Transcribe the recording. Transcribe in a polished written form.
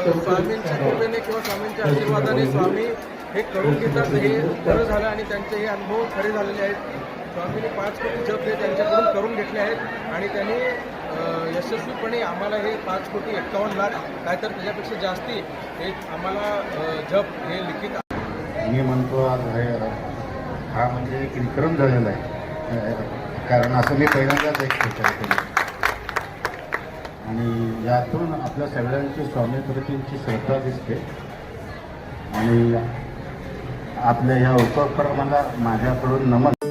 स्वामींच्या कृपेने किंवा स्वामींच्या आशीर्वादाने स्वामी हे करून घेतात हे खरं झालं आणि त्यांचे हे अनुभव खरे झालेले आहेत। स्वामींनी 5 कोटी जप हे त्यांच्याकडून करून घेतले आहेत आणि त्यांनी यशस्वीपणे आम्हाला हे 5,51,00,000 काय तर त्याच्यापेक्षा जास्ती हे आम्हाला जप हे लिखित मी म्हणतो आज हा म्हणजे एक विक्रम झालेला आहे, कारण असं मी पहिल्यांदाच ऐकतो आणि यातून आपल्या सगळ्यांची स्वामीप्रतींची श्रद्धा दिसते आणि आपल्या ह्या उपक्रमाला माझ्याकडून नमन।